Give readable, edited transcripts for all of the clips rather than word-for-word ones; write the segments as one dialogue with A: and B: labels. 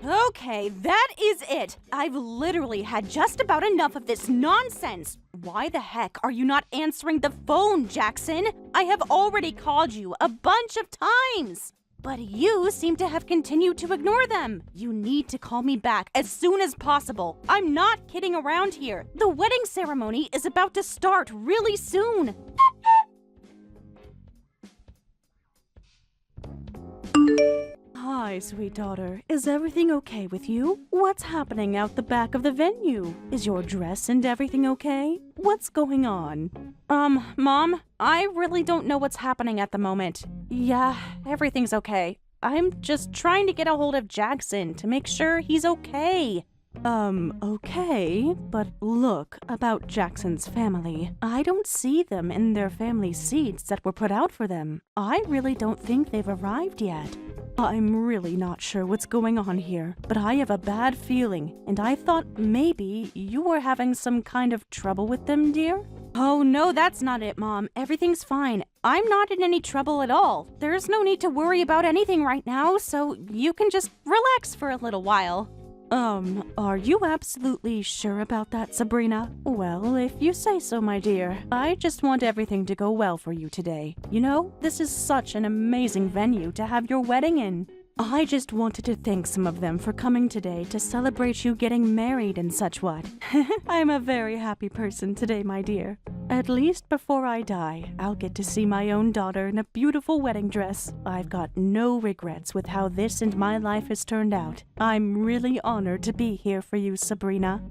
A: Okay, that is it. I've literally had just about enough of this nonsense. Why the heck are you not answering the phone, Jackson? I have already called you a bunch of times. But you seem to have continued to ignore them. You need to call me back as soon as possible. I'm not kidding around here. The wedding ceremony is about to start really soon. Hi, sweet daughter. Is everything okay with you? What's happening out the back of the venue? Is your dress and everything okay? What's going on? Mom, I really don't know what's happening at the moment. Yeah, everything's okay. I'm just trying to get a hold of Jackson to make sure he's okay. Okay, but look, about Jackson's family. I don't see them in their family seats that were put out for them. I really don't think they've arrived yet. I'm really not sure what's going on here, but I have a bad feeling, and I thought maybe you were having some kind of trouble with them, dear? Oh, no, that's not it, Mom. Everything's fine. I'm not in any trouble at all. There's no need to worry about anything right now, so you can just relax for a little while. Are you absolutely sure about that, Sabrina? Well, if you say so, my dear. I just want everything to go well for you today. You know, this is such an amazing venue to have your wedding in. I just wanted to thank some of them for coming today to celebrate you getting married and such what. I'm a very happy person today, my dear. At least before I die, I'll get to see my own daughter in a beautiful wedding dress. I've got no regrets with how this and my life has turned out. I'm really honored to be here for you, Sabrina.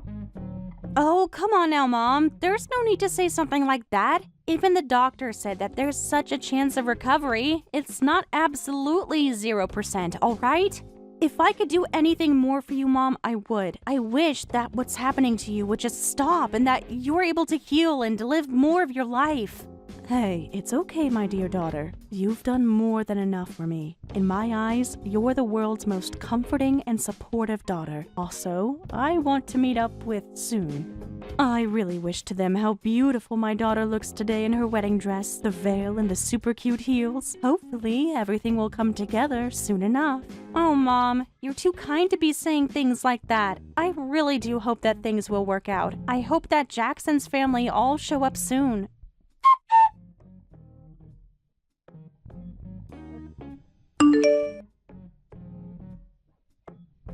A: Oh, come on now, Mom. There's no need to say something like that. Even the doctor said that there's such a chance of recovery. It's not absolutely 0%, all right? If I could do anything more for you, Mom, I would. I wish that what's happening to you would just stop and that you're able to heal and live more of your life. Hey, it's okay, my dear daughter. You've done more than enough for me. In my eyes, you're the world's most comforting and supportive daughter. Also, I want to meet up with soon. I really wish to them how beautiful my daughter looks today in her wedding dress, the veil, and the super cute heels. Hopefully, everything will come together soon enough. Oh, Mom, you're too kind to be saying things like that. I really do hope that things will work out. I hope that Jackson's family all show up soon.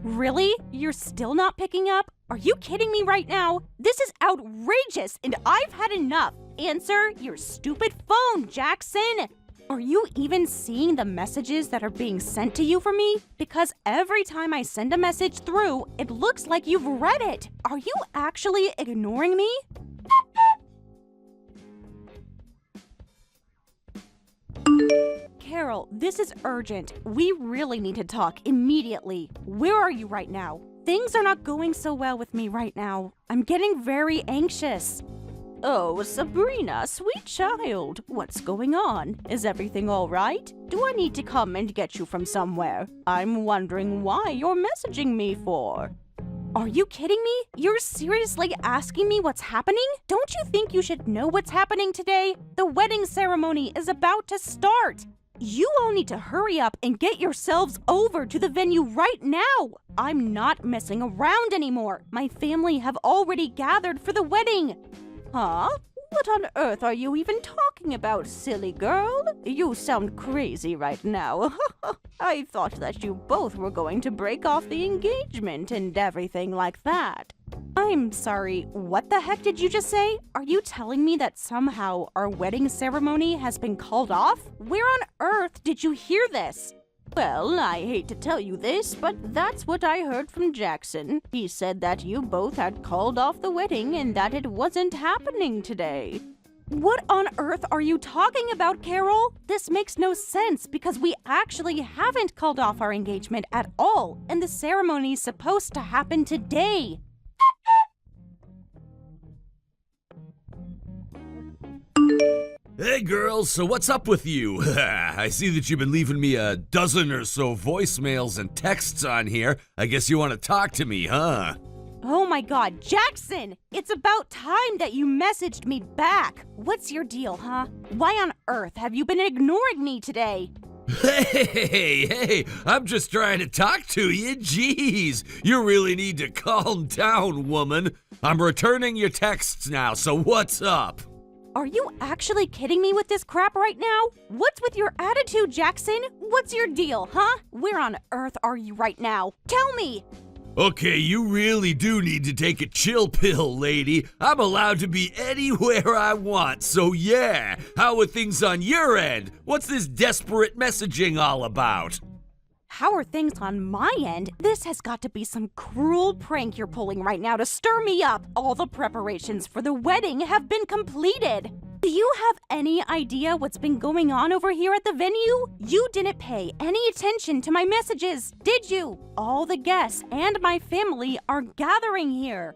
A: Really? You're still not picking up? Are you kidding me right now? This is outrageous, and I've had enough. Answer your stupid phone, Jackson! Are you even seeing the messages that are being sent to you from me? Because every time I send a message through, it looks like you've read it. Are you actually ignoring me? Carol, this is urgent. We really need to talk immediately. Where are you right now? Things are not going so well with me right now. I'm getting very anxious. Oh, Sabrina, sweet child. What's going on? Is everything all right? Do I need to come and get you from somewhere? I'm wondering why you're messaging me for. Are you kidding me? You're seriously asking me what's happening? Don't you think you should know what's happening today? The wedding ceremony is about to start. You all need to hurry up and get yourselves over to the venue right now. I'm not messing around anymore. My family have already gathered for the wedding. Huh? What on earth are you even talking about, silly girl? You sound crazy right now. I thought that you both were going to break off the engagement and everything like that. I'm sorry, what the heck did you just say? Are you telling me that somehow our wedding ceremony has been called off? Where on earth did you hear this? Well, I hate to tell you this, but that's what I heard from Jackson. He said that you both had called off the wedding and that it wasn't happening today. What on earth are you talking about, Carol? This makes no sense because we actually haven't called off our engagement at all, and the ceremony's supposed to happen today.
B: Hey girls, so what's up with you? I see that you've been leaving me a dozen or so voicemails and texts on here. I guess you want to talk to me, huh?
A: Oh my god, Jackson! It's about time that you messaged me back! What's your deal, huh? Why on earth have you been ignoring me today?
B: Hey, I'm just trying to talk to you. Jeez, you really need to calm down, woman. I'm returning your texts now, so what's up?
A: Are you actually kidding me with this crap right now? What's with your attitude, Jackson? What's your deal, huh? Where on earth are you right now? Tell me!
B: Okay, you really do need to take a chill pill, lady. I'm allowed to be anywhere I want, so yeah. How are things on your end? What's this desperate messaging all about?
A: How are things on my end? This has got to be some cruel prank you're pulling right now to stir me up. All the preparations for the wedding have been completed. Do you have any idea what's been going on over here at the venue? You didn't pay any attention to my messages, did you? All the guests and my family are gathering here.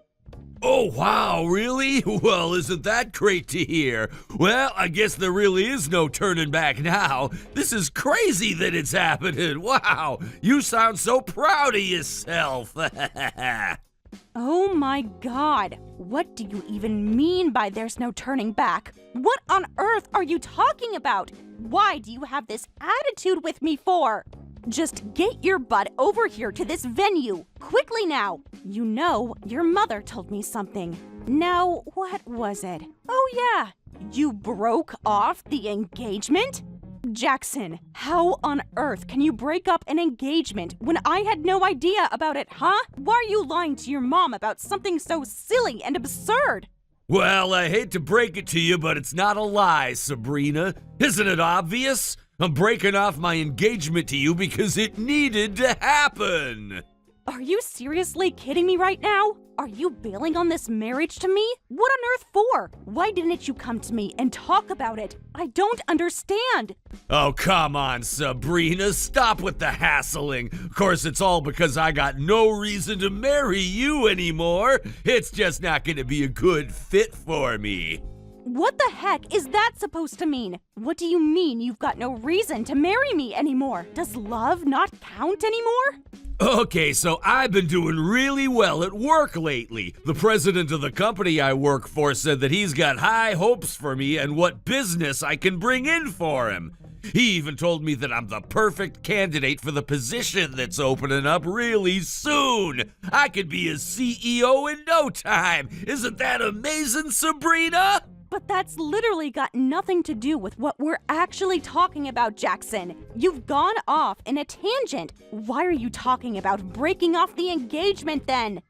B: Oh, wow, really? Well, isn't that great to hear? Well, I guess there really is no turning back now. This is crazy that it's happening. Wow, you sound so proud of yourself.
A: Oh my God, what do you even mean by there's no turning back? What on earth are you talking about? Why do you have this attitude with me for? Just get your butt over here to this venue, quickly now. You know, your mother told me something. Now, what was it? Oh yeah, you broke off the engagement? Jackson, how on earth can you break up an engagement when I had no idea about it, huh? Why are you lying to your mom about something so silly and absurd?
B: Well, I hate to break it to you, but it's not a lie, Sabrina. Isn't it obvious? I'm breaking off my engagement to you because it needed to happen.
A: Are you seriously kidding me right now? Are you bailing on this marriage to me? What on earth for? Why didn't you come to me and talk about it? I don't understand.
B: Oh, come on, Sabrina. Stop with the hassling. Of course, it's all because I got no reason to marry you anymore. It's just not going to be a good fit for me.
A: What the heck is that supposed to mean? What do you mean you've got no reason to marry me anymore? Does love not count anymore?
B: Okay, so I've been doing really well at work lately. The president of the company I work for said that he's got high hopes for me and what business I can bring in for him. He even told me that I'm the perfect candidate for the position that's opening up really soon. I could be a CEO in no time. Isn't that amazing, Sabrina?
A: But that's literally got nothing to do with what we're actually talking about, Jackson. You've gone off in a tangent. Why are you talking about breaking off the engagement then?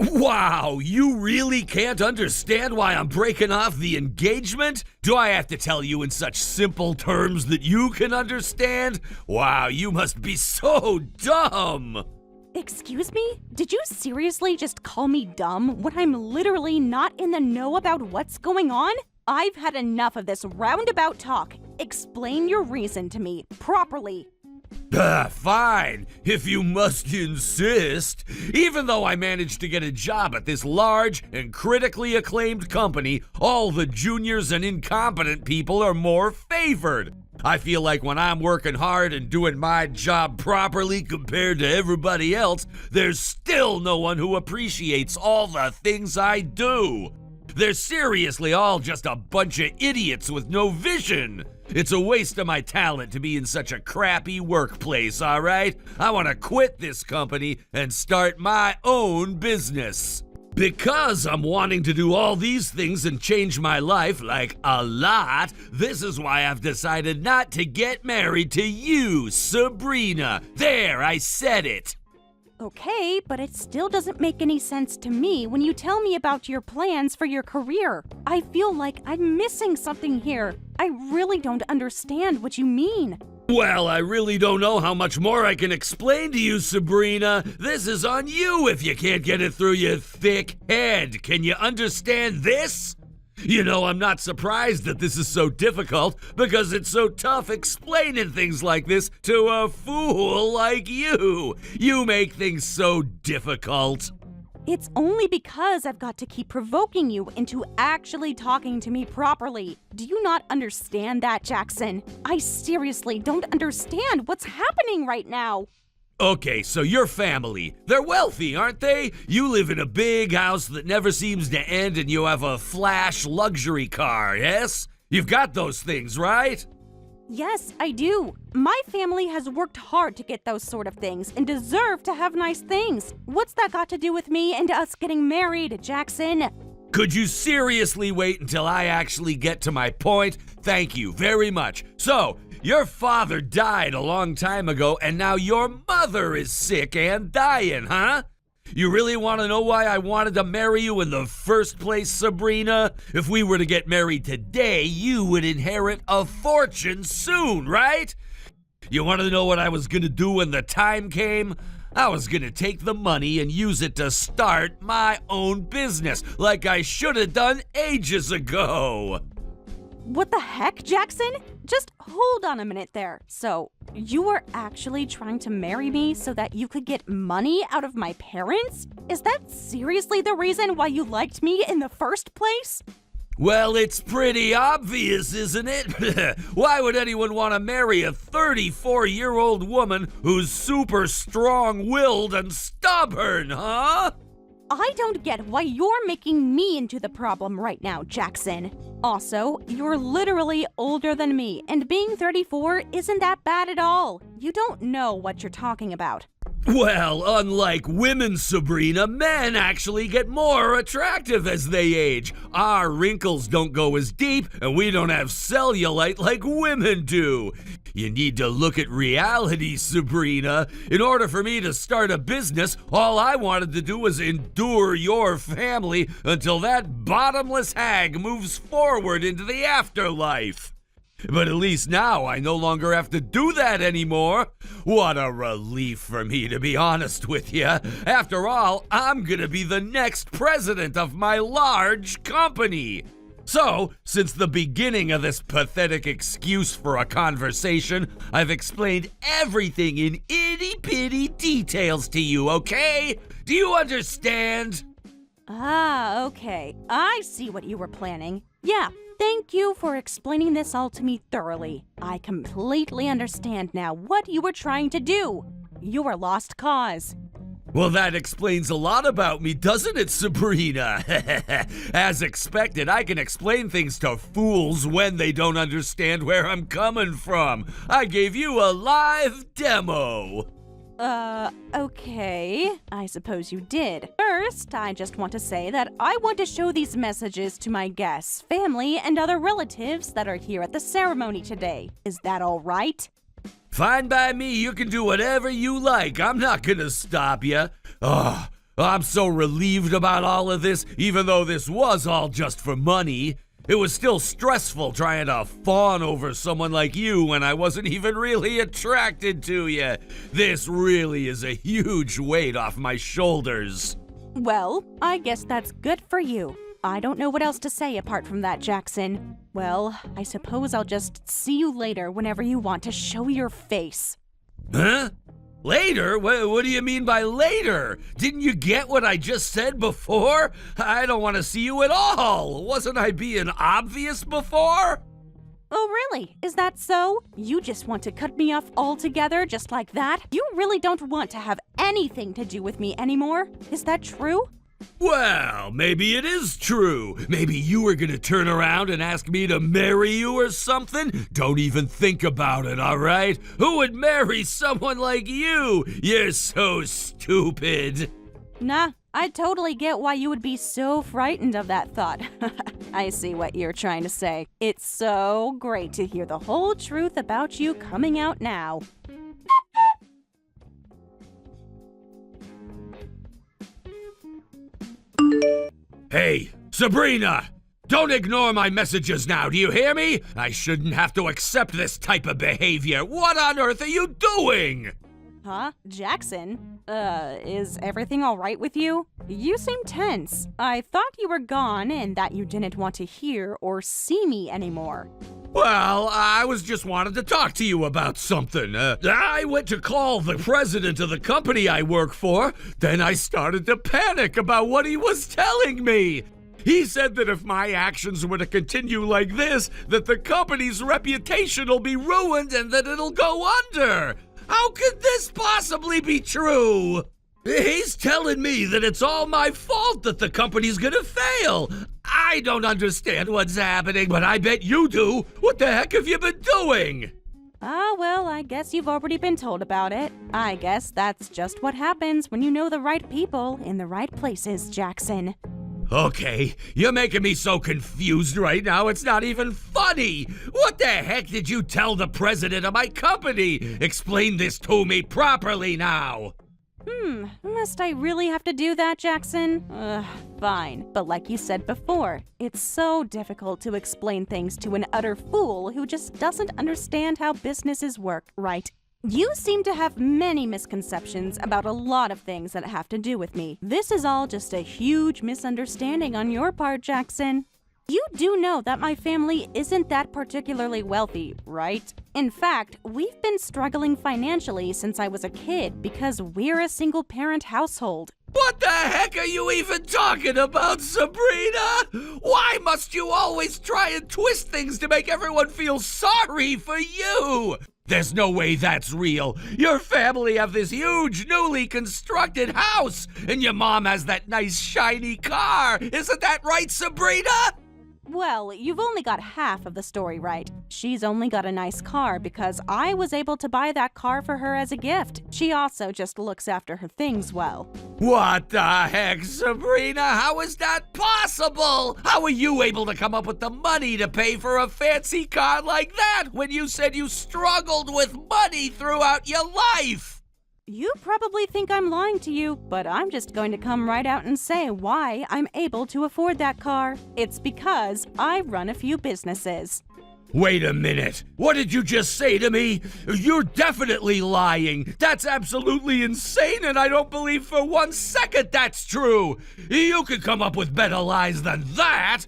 B: Wow, you really can't understand why I'm breaking off the engagement? Do I have to tell you in such simple terms that you can understand? Wow, you must be so dumb.
A: Excuse me? Did you seriously just call me dumb when I'm literally not in the know about what's going on? I've had enough of this roundabout talk. Explain your reason to me properly.
B: Fine, if you must insist. Even though I managed to get a job at this large and critically acclaimed company, all the juniors and incompetent people are more favored. I feel like when I'm working hard and doing my job properly compared to everybody else, there's still no one who appreciates all the things I do. They're seriously all just a bunch of idiots with no vision. It's a waste of my talent to be in such a crappy workplace, all right? I want to quit this company and start my own business. Because I'm wanting to do all these things and change my life, like a lot, this is why I've decided not to get married to you, Sabrina. There, I said it.
A: Okay, but it still doesn't make any sense to me when you tell me about your plans for your career. I feel like I'm missing something here. I really don't understand what you mean.
B: Well, I really don't know how much more I can explain to you, Sabrina. This is on you if you can't get it through your thick head. Can you understand this? You know, I'm not surprised that this is so difficult because it's so tough explaining things like this to a fool like you. You make things so difficult.
A: It's only because I've got to keep provoking you into actually talking to me properly. Do you not understand that, Jackson? I seriously don't understand what's happening right now.
B: Okay, so your family, they're wealthy, aren't they? You live in a big house that never seems to end and you have a flash luxury car, yes? You've got those things, right?
A: Yes, I do. My family has worked hard to get those sort of things and deserve to have nice things. What's that got to do with me and us getting married, Jackson?
B: Could you seriously wait until I actually get to my point? Thank you very much. So, your father died a long time ago, and now your mother is sick and dying, huh? You really want to know why I wanted to marry you in the first place, Sabrina? If we were to get married today, you would inherit a fortune soon, right? You want to know what I was going to do when the time came? I was going to take the money and use it to start my own business, like I should have done ages ago.
A: What the heck, Jackson? Just hold on a minute there. So, you were actually trying to marry me so that you could get money out of my parents? Is that seriously the reason why you liked me in the first place?
B: Well, it's pretty obvious, isn't it? Why would anyone want to marry a 34-year-old woman who's super strong-willed and stubborn, huh?
A: I don't get why you're making me into the problem right now, Jackson. Also, you're literally older than me, and being 34 isn't that bad at all. You don't know what you're talking about.
B: Well, unlike women, Sabrina, men actually get more attractive as they age. Our wrinkles don't go as deep, and we don't have cellulite like women do. You need to look at reality, Sabrina. In order for me to start a business, all I wanted to do was endure your family until that bottomless hag moves forward into the afterlife. But at least now I no longer have to do that anymore. What a relief for me, to be honest with you. After all, I'm gonna be the next president of my large company. So, since the beginning of this pathetic excuse for a conversation, I've explained everything in itty-bitty details to you, okay? Do you understand?
A: Ah, okay. I see what you were planning. Yeah, thank you for explaining this all to me thoroughly. I completely understand now what you were trying to do. You were lost cause.
B: Well, that explains a lot about me, doesn't it, Sabrina? As expected, I can explain things to fools when they don't understand where I'm coming from. I gave you a live demo.
A: Okay. I suppose you did. First, I just want to say that I want to show these messages to my guests, family, and other relatives that are here at the ceremony today. Is that all right?
B: Fine by me, you can do whatever you like. I'm not gonna stop you. Oh, I'm so relieved about all of this, even though this was all just for money. It was still stressful trying to fawn over someone like you when I wasn't even really attracted to you. This really is a huge weight off my shoulders.
A: Well, I guess that's good for you. I don't know what else to say apart from that, Jackson. Well, I suppose I'll just see you later whenever you want to show your face.
B: Huh? Later? What do you mean by later? Didn't you get what I just said before? I don't want to see you at all. Wasn't I being obvious before?
A: Oh, really? Is that so? You just want to cut me off altogether just like that? You really don't want to have anything to do with me anymore? Is that true?
B: Well, maybe it is true. Maybe you were gonna turn around and ask me to marry you or something? Don't even think about it, all right? Who would marry someone like you? You're so stupid.
A: Nah, I totally get why you would be so frightened of that thought. I see what you're trying to say. It's so great to hear the whole truth about you coming out now.
B: Hey, Sabrina! Don't ignore my messages now, do you hear me? I shouldn't have to accept this type of behavior. What on earth are you doing?
A: Huh? Jackson? Is everything all right with you? You seem tense. I thought you were gone and that you didn't want to hear or see me anymore.
B: Well, I was just wanted to talk to you about something. I went to call the president of the company I work for. Then I started to panic about what he was telling me. He said that if my actions were to continue like this, that the company's reputation will be ruined and that it'll go under. How could this possibly be true? He's telling me that it's all my fault that the company's gonna fail. I don't understand what's happening, but I bet you do. What the heck have you been doing?
A: Well, I guess you've already been told about it. I guess that's just what happens when you know the right people in the right places, Jackson.
B: Okay, you're making me so confused right now, it's not even funny. What the heck did you tell the president of my company? Explain this to me properly now.
A: Must I really have to do that, Jackson? Fine. But like you said before, it's so difficult to explain things to an utter fool who just doesn't understand how businesses work, right? You seem to have many misconceptions about a lot of things that have to do with me. This is all just a huge misunderstanding on your part, Jackson. You do know that my family isn't that particularly wealthy, right? In fact, we've been struggling financially since I was a kid because we're a single-parent household.
B: What the heck are you even talking about, Sabrina? Why must you always try and twist things to make everyone feel sorry for you? There's no way that's real. Your family have this huge, newly constructed house, and your mom has that nice, shiny car. Isn't that right, Sabrina?
A: Well, you've only got half of the story right. She's only got a nice car because I was able to buy that car for her as a gift. She also just looks after her things well.
B: What the heck, Sabrina? How is that possible? How are you able to come up with the money to pay for a fancy car like that when you said you struggled with money throughout your life?
A: You probably think I'm lying to you, but I'm just going to come right out and say why I'm able to afford that car. It's because I run a few businesses.
B: Wait a minute. What did you just say to me? You're definitely lying. That's absolutely insane, and I don't believe for 1 second that's true. You could come up with better lies than that.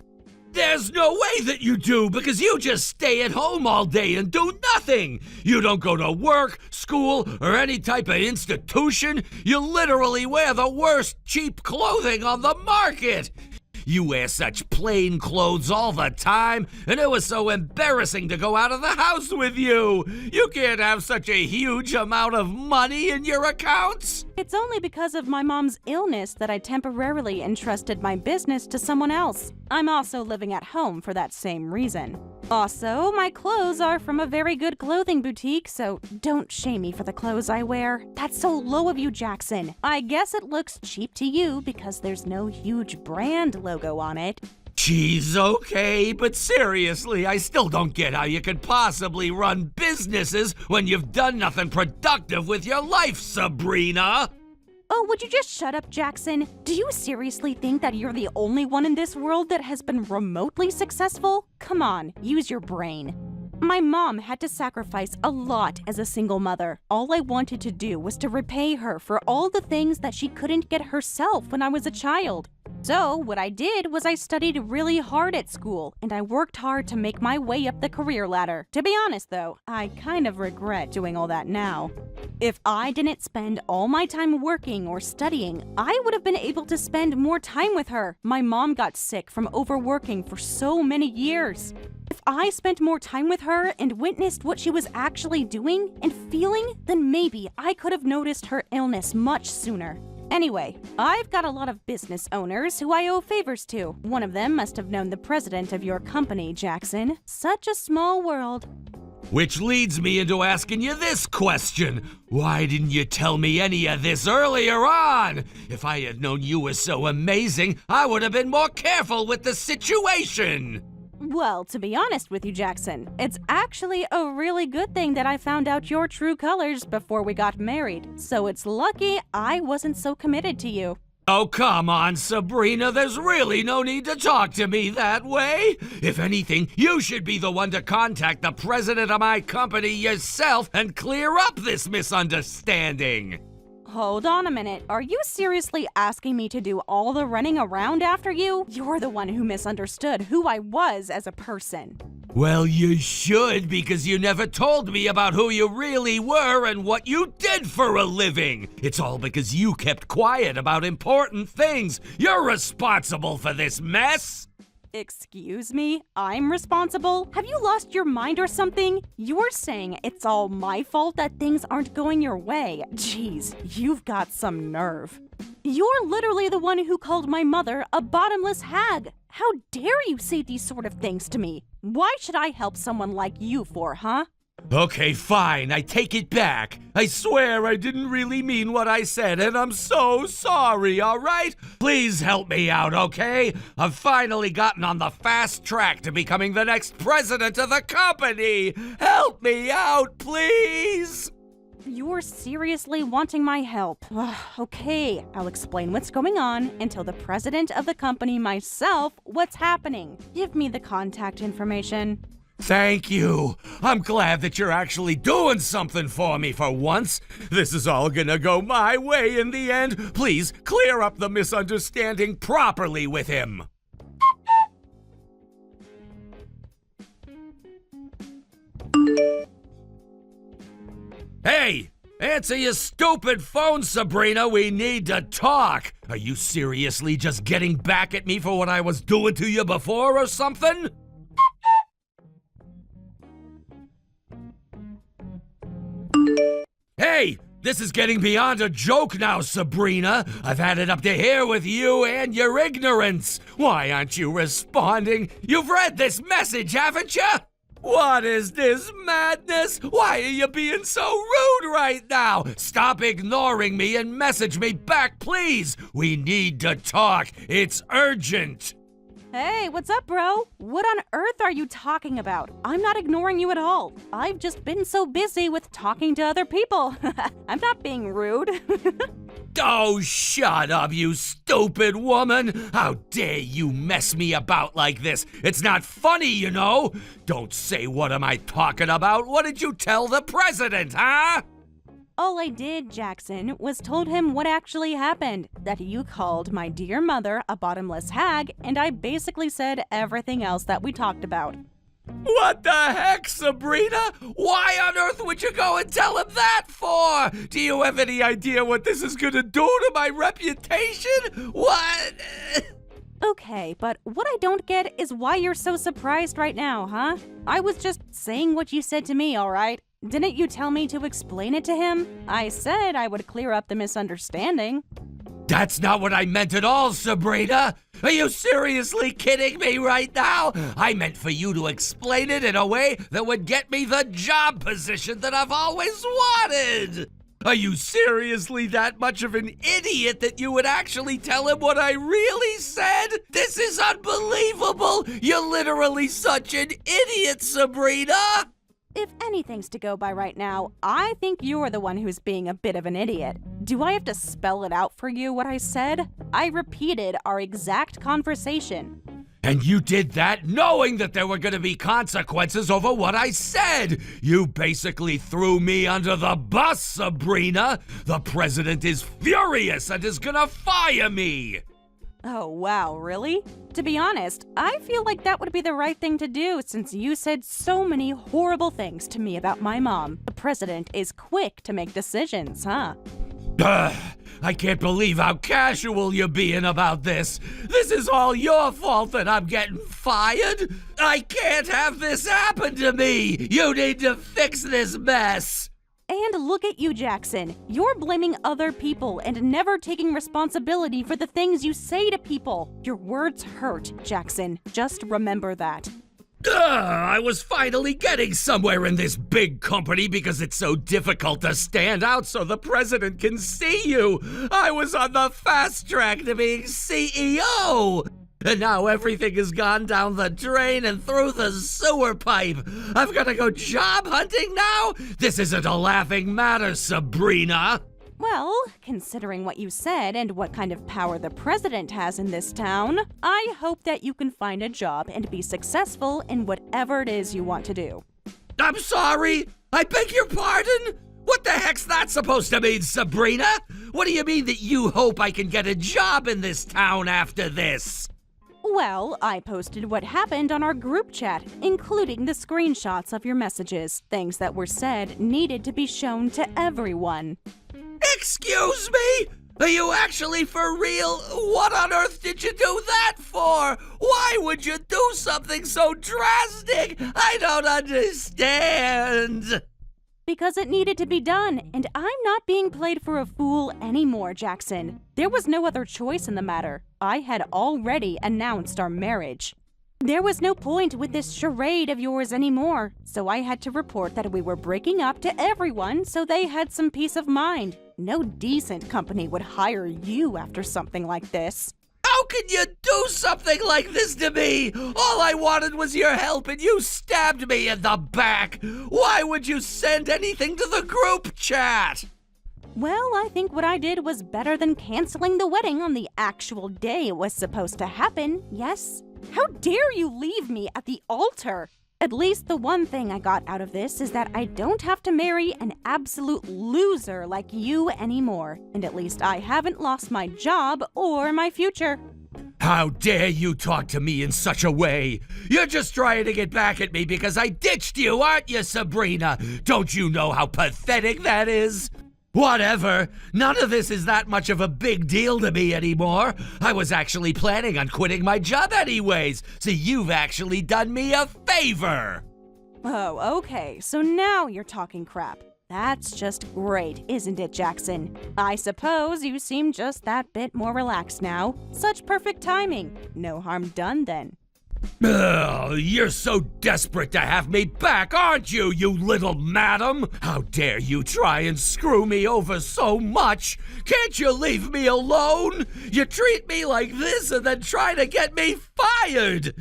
B: There's no way that you do, because you just stay at home all day and do nothing. You don't go to work, school, or any type of institution. You literally wear the worst cheap clothing on the market. You wear such plain clothes all the time, and it was so embarrassing to go out of the house with you. You can't have such a huge amount of money in your accounts.
A: It's only because of my mom's illness that I temporarily entrusted my business to someone else. I'm also living at home for that same reason. Also, my clothes are from a very good clothing boutique, so don't shame me for the clothes I wear. That's so low of you, Jackson. I guess it looks cheap to you because there's no huge brand logo on it.
B: Geez, okay, but seriously, I still don't get how you could possibly run businesses when you've done nothing productive with your life, Sabrina.
A: Oh, would you just shut up, Jackson? Do you seriously think that you're the only one in this world that has been remotely successful? Come on, use your brain. My mom had to sacrifice a lot as a single mother. All I wanted to do was to repay her for all the things that she couldn't get herself when I was a child. So what I did was I studied really hard at school, and I worked hard to make my way up the career ladder. To be honest though, I kind of regret doing all that now. If I didn't spend all my time working or studying, I would have been able to spend more time with her. My mom got sick from overworking for so many years. If I spent more time with her and witnessed what she was actually doing and feeling, then maybe I could have noticed her illness much sooner. Anyway, I've got a lot of business owners who I owe favors to. One of them must have known the president of your company, Jackson. Such a small world.
B: Which leads me into asking you this question. Why didn't you tell me any of this earlier on? If I had known you were so amazing, I would have been more careful with the situation.
A: Well, to be honest with you, Jackson, it's actually a really good thing that I found out your true colors before we got married. So it's lucky I wasn't so committed to you.
B: Oh, come on, Sabrina. There's really no need to talk to me that way. If anything, you should be the one to contact the president of my company yourself and clear up this misunderstanding.
A: Hold on a minute. Are you seriously asking me to do all the running around after you? You're the one who misunderstood who I was as a person.
B: Well, you should, because you never told me about who you really were and what you did for a living. It's all because you kept quiet about important things. You're responsible for this mess.
A: Excuse me? I'm responsible? Have you lost your mind or something? You're saying it's all my fault that things aren't going your way. Jeez, you've got some nerve. You're literally the one who called my mother a bottomless hag. How dare you say these sort of things to me? Why should I help someone like you for, huh?
B: Okay, fine, I take it back. I swear I didn't really mean what I said, and I'm so sorry, alright? Please help me out, okay? I've finally gotten on the fast track to becoming the next president of the company! Help me out, please!
A: You're seriously wanting my help. Okay, I'll explain what's going on and tell the president of the company myself what's happening. Give me the contact information.
B: Thank you. I'm glad that you're actually doing something for me for once. This is all gonna go my way in the end. Please clear up the misunderstanding properly with him. Hey! Answer your stupid phone, Sabrina. We need to talk. Are you seriously just getting back at me for what I was doing to you before or something? Hey, this is getting beyond a joke now, Sabrina. I've had it up to here with you and your ignorance. Why aren't you responding? You've read this message, haven't you? What is this madness? Why are you being so rude right now? Stop ignoring me and message me back, please. We need to talk. It's urgent.
A: Hey, what's up, bro? What on earth are you talking about? I'm not ignoring you at all. I've just been so busy with talking to other people. I'm not being rude.
B: Oh, shut up, you stupid woman! How dare you mess me about like this? It's not funny, you know! Don't say what am I talking about. What did you tell the president, huh?
A: All I did, Jackson, was told him what actually happened. That you called my dear mother a bottomless hag, and I basically said everything else that we talked about.
B: What the heck, Sabrina? Why on earth would you go and tell him that for? Do you have any idea what this is gonna do to my reputation? What?
A: Okay, but what I don't get is why you're so surprised right now, huh? I was just saying what you said to me, alright? Didn't you tell me to explain it to him? I said I would clear up the misunderstanding.
B: That's not what I meant at all, Sabrina! Are you seriously kidding me right now? I meant for you to explain it in a way that would get me the job position that I've always wanted! Are you seriously that much of an idiot that you would actually tell him what I really said? This is unbelievable! You're literally such an idiot, Sabrina!
A: If anything's to go by right now, I think you're the one who's being a bit of an idiot. Do I have to spell it out for you what I said? I repeated our exact conversation.
B: And you did that knowing that there were going to be consequences over what I said. You basically threw me under the bus, Sabrina. The president is furious and is going to fire me.
A: Oh, wow, really? To be honest, I feel like that would be the right thing to do since you said so many horrible things to me about my mom. The president is quick to make decisions, huh?
B: I can't believe how casual you're being about this. This is all your fault that I'm getting fired. I can't have this happen to me. You need to fix this mess.
A: And look at you, Jackson. You're blaming other people and never taking responsibility for the things you say to people. Your words hurt, Jackson. Just remember that.
B: I was finally getting somewhere in this big company because it's so difficult to stand out so the president can see you. I was on the fast track to being CEO. And now everything has gone down the drain and through the sewer pipe. I've got to go job hunting now? This isn't a laughing matter, Sabrina.
A: Well, considering what you said and what kind of power the president has in this town, I hope that you can find a job and be successful in whatever it is you want to do.
B: I'm sorry. I beg your pardon? What the heck's that supposed to mean, Sabrina? What do you mean that you hope I can get a job in this town after this?
A: Well, I posted what happened on our group chat, including the screenshots of your messages. Things that were said needed to be shown to everyone.
B: Excuse me? Are you actually for real? What on earth did you do that for? Why would you do something so drastic? I don't understand.
A: because it needed to be done, and I'm not being played for a fool anymore, Jackson. There was no other choice in the matter. I had already announced our marriage. There was no point with this charade of yours anymore, so I had to report that we were breaking up to everyone so they had some peace of mind. No decent company would hire you after something like this.
B: How can you do something like this to me? All I wanted was your help and you stabbed me in the back. Why would you send anything to the group chat?
A: Well, I think what I did was better than canceling the wedding on the actual day it was supposed to happen, yes? How dare you leave me at the altar? At least the one thing I got out of this is that I don't have to marry an absolute loser like you anymore. And at least I haven't lost my job or my future.
B: How dare you talk to me in such a way? You're just trying to get back at me because I ditched you, aren't you, Sabrina? Don't you know how pathetic that is? Whatever. None of this is that much of a big deal to me anymore. I was actually planning on quitting my job anyways, so you've actually done me a favor.
A: Oh, okay, so now you're talking crap. That's just great, isn't it, Jackson? I suppose you seem just that bit more relaxed now. Such perfect timing. No harm done then.
B: Ugh, you're so desperate to have me back, aren't you, you little madam? How dare you try and screw me over so much? Can't you leave me alone? You treat me like this and then try to get me fired.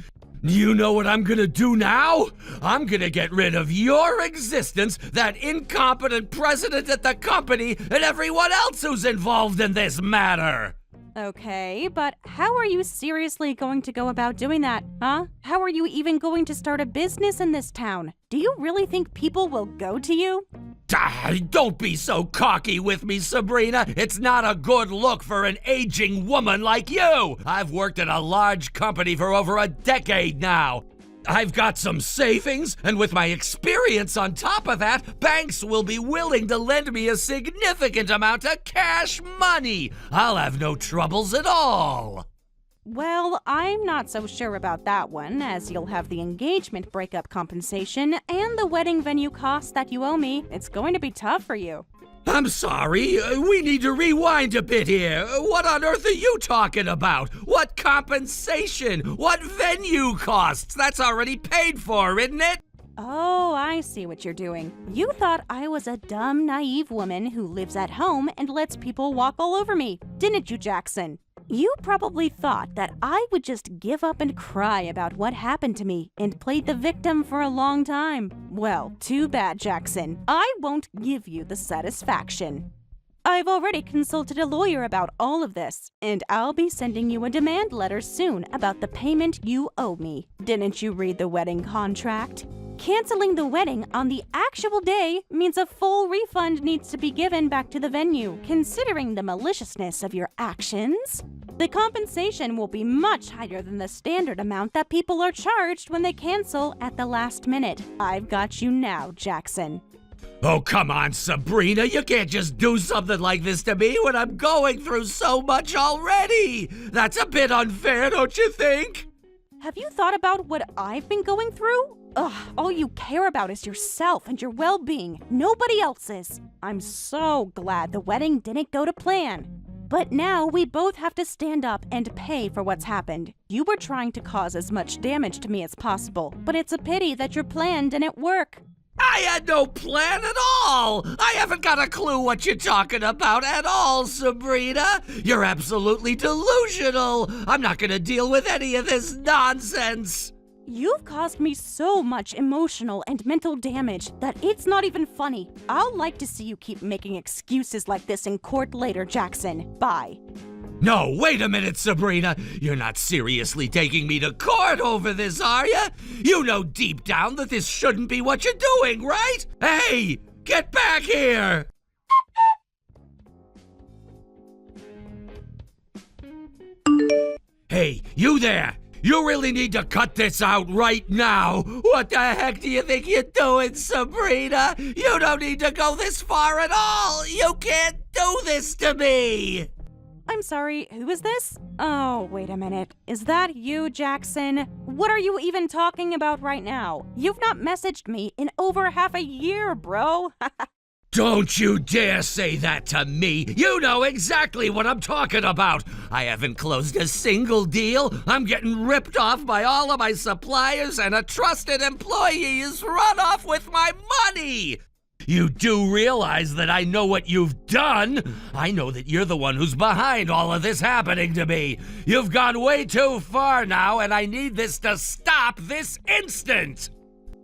B: You know what I'm gonna do now? I'm gonna get rid of your existence, that incompetent president at the company, and everyone else who's involved in this matter.
A: Okay, but how are you seriously going to go about doing that, huh? How are you even going to start a business in this town? Do you really think people will go to you?
B: Don't be so cocky with me, Sabrina. It's not a good look for an aging woman like you. I've worked at a large company for over a decade now. I've got some savings, and with my experience on top of that, banks will be willing to lend me a significant amount of cash money. I'll have no troubles at all.
A: Well, I'm not so sure about that one, as you'll have the engagement breakup compensation and the wedding venue costs that you owe me. It's going to be tough for you.
B: I'm sorry, we need to rewind a bit here. What on earth are you talking about? What compensation? What venue costs? That's already paid for, isn't it?
A: Oh, I see what you're doing. You thought I was a dumb, naive woman who lives at home and lets people walk all over me, didn't you, Jackson? You probably thought that I would just give up and cry about what happened to me and played the victim for a long time. Well, too bad, Jackson. I won't give you the satisfaction. I've already consulted a lawyer about all of this, and I'll be sending you a demand letter soon about the payment you owe me. Didn't you read the wedding contract? Canceling the wedding on the actual day means a full refund needs to be given back to the venue, considering the maliciousness of your actions. The compensation will be much higher than the standard amount that people are charged when they cancel at the last minute. I've got you now, Jackson.
B: Oh, come on, Sabrina. You can't just do something like this to me when I'm going through so much already. That's a bit unfair, don't you think?
A: Have you thought about what I've been going through? Ugh, all you care about is yourself and your well-being, nobody else's. I'm so glad the wedding didn't go to plan. But now we both have to stand up and pay for what's happened. You were trying to cause as much damage to me as possible, but it's a pity that your plan didn't work.
B: I had no plan at all! I haven't got a clue what you're talking about at all, Sabrina! You're absolutely delusional! I'm not gonna deal with any of this nonsense!
A: You've caused me so much emotional and mental damage that it's not even funny. I'll like to see you keep making excuses like this in court later, Jackson. Bye.
B: No, wait a minute, Sabrina. You're not seriously taking me to court over this, are you? You know deep down that this shouldn't be what you're doing, right? Hey, get back here! Hey, you there! You really need to cut this out right now! What the heck do you think you're doing, Sabrina? You don't need to go this far at all! You can't do this to me!
A: I'm sorry, who is this? Oh, wait a minute. Is that you, Jackson? What are you even talking about right now? You've not messaged me in over half a year, bro.
B: Don't you dare say that to me! You know exactly what I'm talking about! I haven't closed a single deal. I'm getting ripped off by all of my suppliers, and a trusted employee is run off with my money! You do realize that I know what you've done? I know that you're the one who's behind all of this happening to me. You've gone way too far now, and I need this to stop this instant!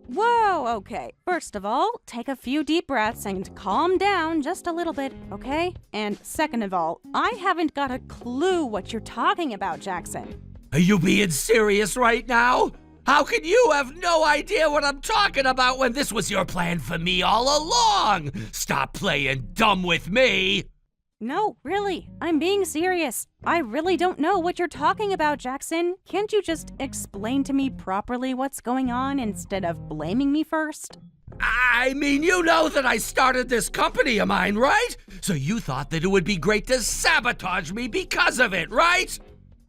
A: Whoa, okay. First of all, take a few deep breaths and calm down just a little bit, okay? And second of all, I haven't got a clue what you're talking about, Jackson.
B: Are you being serious right now? How can you have no idea what I'm talking about when this was your plan for me all along? Stop playing dumb with me!
A: No, really, I'm being serious. I really don't know what you're talking about, Jackson. Can't you just explain to me properly what's going on instead of blaming me first?
B: I mean, you know that I started this company of mine, right? So you thought that it would be great to sabotage me because of it, right?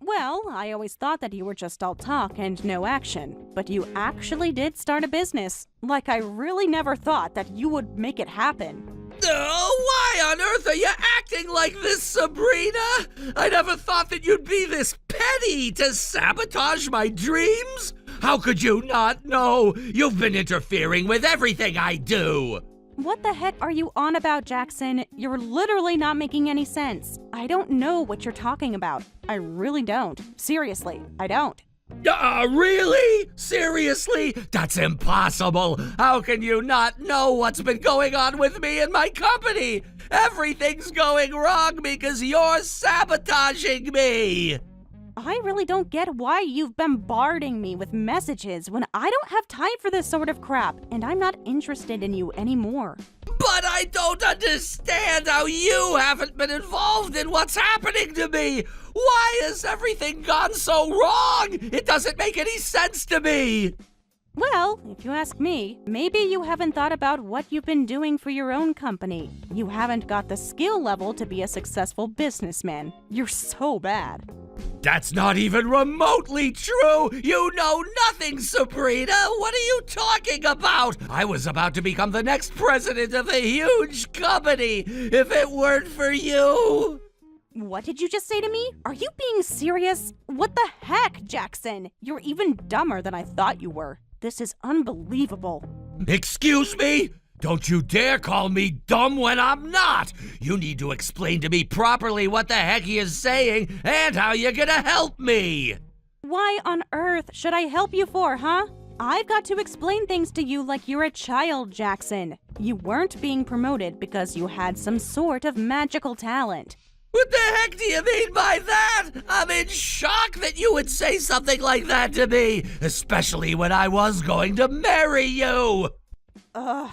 A: Well, I always thought that you were just all talk and no action. But you actually did start a business. Like, I really never thought that you would make it happen.
B: Why on earth are you acting like this, Sabrina? I never thought that you'd be this petty to sabotage my dreams. How could you not know? You've been interfering with everything I do.
A: What the heck are you on about, Jackson? You're literally not making any sense. I don't know what you're talking about. I really don't. Seriously, I don't.
B: Really? Seriously? That's impossible. How can you not know what's been going on with me and my company? Everything's going wrong because you're sabotaging me.
A: I really don't get why you've bombarding me with messages when I don't have time for this sort of crap, and I'm not interested in you anymore.
B: But I don't understand how you haven't been involved in what's happening to me. Why has everything gone so wrong? It doesn't make any sense to me.
A: Well, if you ask me, maybe you haven't thought about what you've been doing for your own company. You haven't got the skill level to be a successful businessman. You're so bad.
B: That's not even remotely true! You know nothing, Sabrina! What are you talking about? I was about to become the next president of a huge company if it weren't for you!
A: What did you just say to me? Are you being serious? What the heck, Jackson? You're even dumber than I thought you were. This is unbelievable.
B: Excuse me? Don't you dare call me dumb when I'm not! You need to explain to me properly what the heck you're saying and how you're gonna help me!
A: Why on earth should I help you for, huh? I've got to explain things to you like you're a child, Jackson. You weren't being promoted because you had some sort of magical talent.
B: What the heck do you mean by that? I'm in shock that you would say something like that to me, especially when I was going to marry you!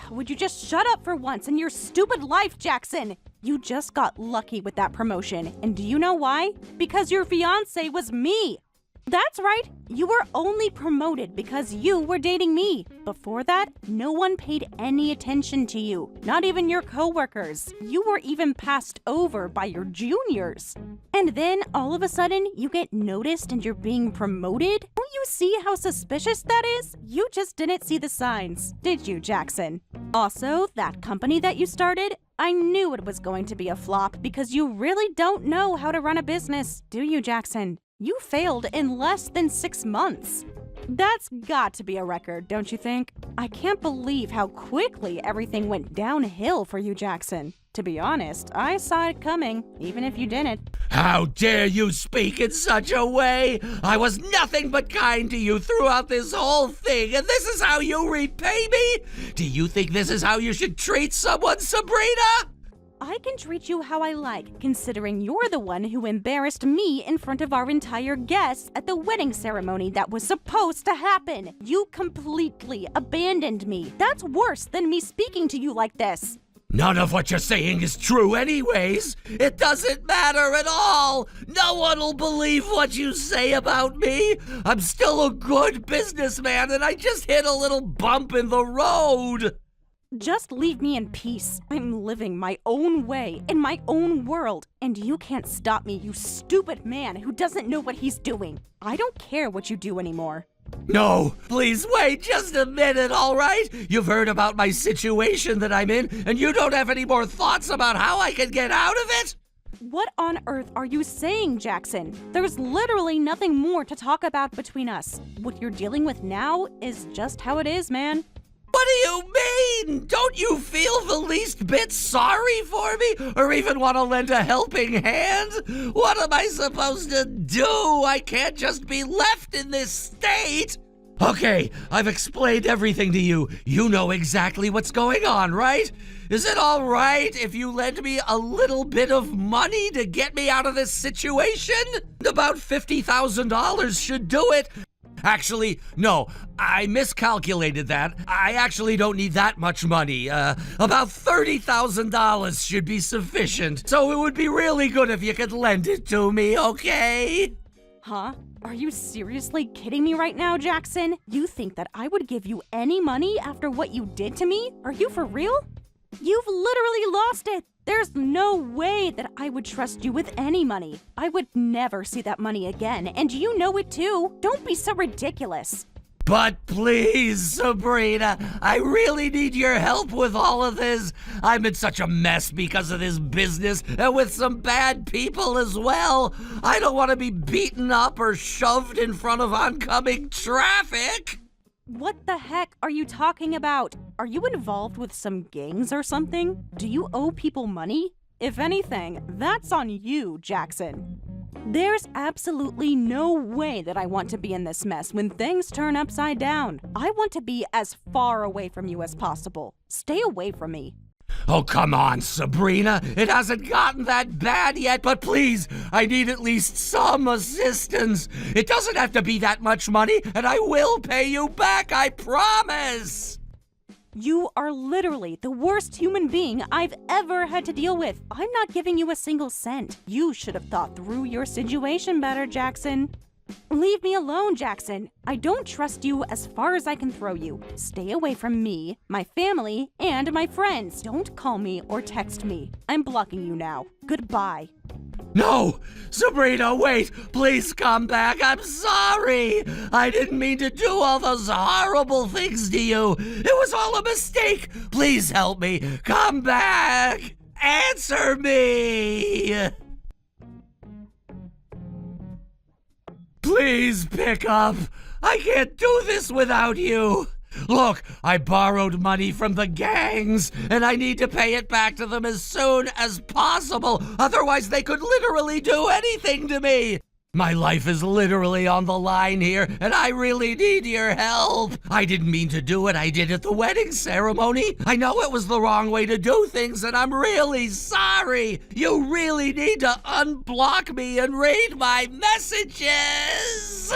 A: Would you just shut up for once in your stupid life, Jackson? You just got lucky with that promotion, and do you know why? Because your fiancé was me! That's right, you were only promoted because you were dating me. Before that, no one paid any attention to you, not even your coworkers. You were even passed over by your juniors. And then, all of a sudden, you get noticed and you're being promoted? Don't you see how suspicious that is? You just didn't see the signs, did you, Jackson? Also, that company that you started, I knew it was going to be a flop because you really don't know how to run a business, do you, Jackson? You failed in less than 6 months. That's got to be a record, don't you think? I can't believe how quickly everything went downhill for you, Jackson. To be honest, I saw it coming, even if you didn't.
B: How dare you speak in such a way? I was nothing but kind to you throughout this whole thing, and this is how you repay me? Do you think this is how you should treat someone, Sabrina?
A: I can treat you how I like, considering you're the one who embarrassed me in front of our entire guests at the wedding ceremony that was supposed to happen. You completely abandoned me. That's worse than me speaking to you like this.
B: None of what you're saying is true anyways. It doesn't matter at all. No one will believe what you say about me. I'm still a good businessman and I just hit a little bump in the road.
A: Just leave me in peace. I'm living my own way, in my own world, and you can't stop me, you stupid man who doesn't know what he's doing. I don't care what you do anymore.
B: No, please wait just a minute, all right? You've heard about my situation that I'm in, and you don't have any more thoughts about how I can get out of it?
A: What on earth are you saying, Jackson? There's literally nothing more to talk about between us. What you're dealing with now is just how it is, man.
B: What do you mean? Don't you feel the least bit sorry for me, or even want to lend a helping hand? What am I supposed to do? I can't just be left in this state. Okay, I've explained everything to you. You know exactly what's going on, right? Is it all right if you lend me a little bit of money to get me out of this situation? About $50,000 should do it. Actually, no, I miscalculated that. I actually don't need that much money. About $30,000 should be sufficient. So it would be really good if you could lend it to me, okay?
A: Huh? Are you seriously kidding me right now, Jackson? You think that I would give you any money after what you did to me? Are you for real? You've literally lost it. There's no way that I would trust you with any money. I would never see that money again, and you know it too. Don't be so ridiculous.
B: But please, Sabrina, I really need your help with all of this. I'm in such a mess because of this business, and with some bad people as well. I don't want to be beaten up or shoved in front of oncoming traffic.
A: What the heck are you talking about? Are you involved with some gangs or something? Do you owe people money? If anything, that's on you, Jackson. There's absolutely no way that I want to be in this mess when things turn upside down. I want to be as far away from you as possible. Stay away from me.
B: Oh, come on, Sabrina. It hasn't gotten that bad yet, but please, I need at least some assistance. It doesn't have to be that much money, and I will pay you back, I promise.
A: You are literally the worst human being I've ever had to deal with. I'm not giving you a single cent. You should have thought through your situation better, Jackson. Leave me alone, Jackson. I don't trust you as far as I can throw you. Stay away from me, my family, and my friends. Don't call me or text me. I'm blocking you now. Goodbye.
B: No! Sabrina, wait! Please come back! I'm sorry! I didn't mean to do all those horrible things to you! It was all a mistake! Please help me! Come back! Answer me! Please pick up! I can't do this without you! Look, I borrowed money from the gangs, and I need to pay it back to them as soon as possible. Otherwise, they could literally do anything to me. My life is literally on the line here, and I really need your help. I didn't mean to do it. I did at the wedding ceremony. I know it was the wrong way to do things, and I'm really sorry. You really need to unblock me and read my messages.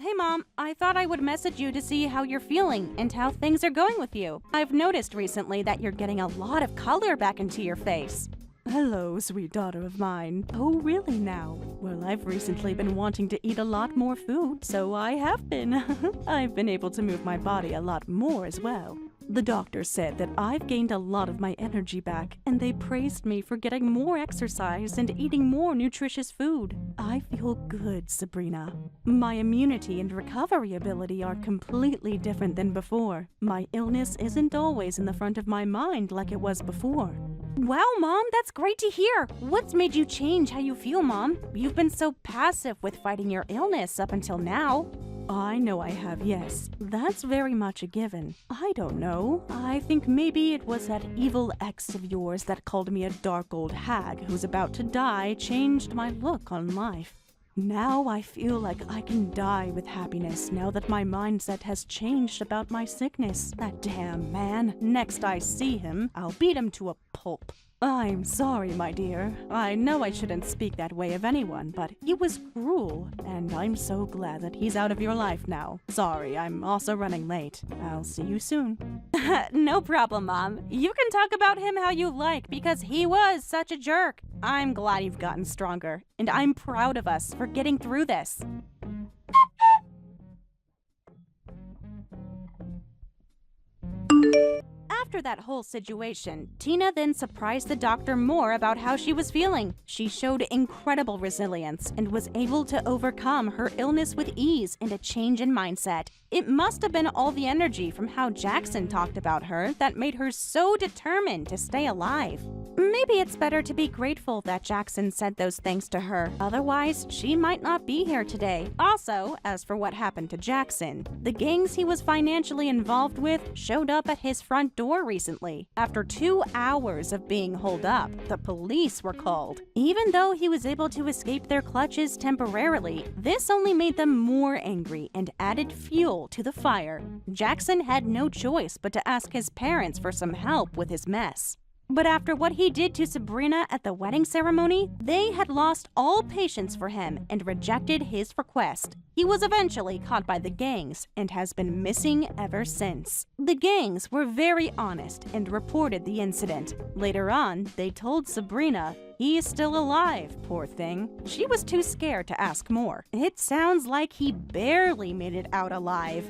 A: Hey Mom, I thought I would message you to see how you're feeling and how things are going with you. I've noticed recently that you're getting a lot of color back into your face. Hello, sweet daughter of mine. Oh, really now? Well, I've recently been wanting to eat a lot more food, so I have been. I've been able to move my body a lot more as well. The doctor said that I've gained a lot of my energy back, and they praised me for getting more exercise and eating more nutritious food. I feel good, Sabrina. My immunity and recovery ability are completely different than before. My illness isn't always in the front of my mind like it was before. Wow, Mom, that's great to hear. What's made you change how you feel, Mom? You've been so passive with fighting your illness up until now. I know I have, yes. That's very much a given. I don't know. I think maybe it was that evil ex of yours that called me a dark old hag who's about to die changed my look on life. Now I feel like I can die with happiness now that my mindset has changed about my sickness. That damn man. Next I see him, I'll beat him to a pulp. I'm sorry, my dear. I know I shouldn't speak that way of anyone, but he was cruel, and I'm so glad that he's out of your life now. Sorry, I'm also running late. I'll see you soon. No problem, Mom. You can talk about him how you like, because he was such a jerk. I'm glad you've gotten stronger, and I'm proud of us for getting through this. After that whole situation, Tina then surprised the doctor more about how she was feeling. She showed incredible resilience and was able to overcome her illness with ease and a change in mindset. It must have been all the energy from how Jackson talked about her that made her so determined to stay alive. Maybe it's better to be grateful that Jackson said those things to her. Otherwise, she might not be here today. Also, as for what happened to Jackson, the gangs he was financially involved with showed up at his front door recently. After 2 hours of being holed up, the police were called. Even though he was able to escape their clutches temporarily, this only made them more angry and added fuel to the fire. Jackson had no choice but to ask his parents for some help with his mess. But after what he did to Sabrina at the wedding ceremony, they had lost all patience for him and rejected his request. He was eventually caught by the gangs and has been missing ever since. The gangs were very honest and reported the incident. Later on, they told Sabrina, "He is still alive, poor thing." She was too scared to ask more. It sounds like he barely made it out alive.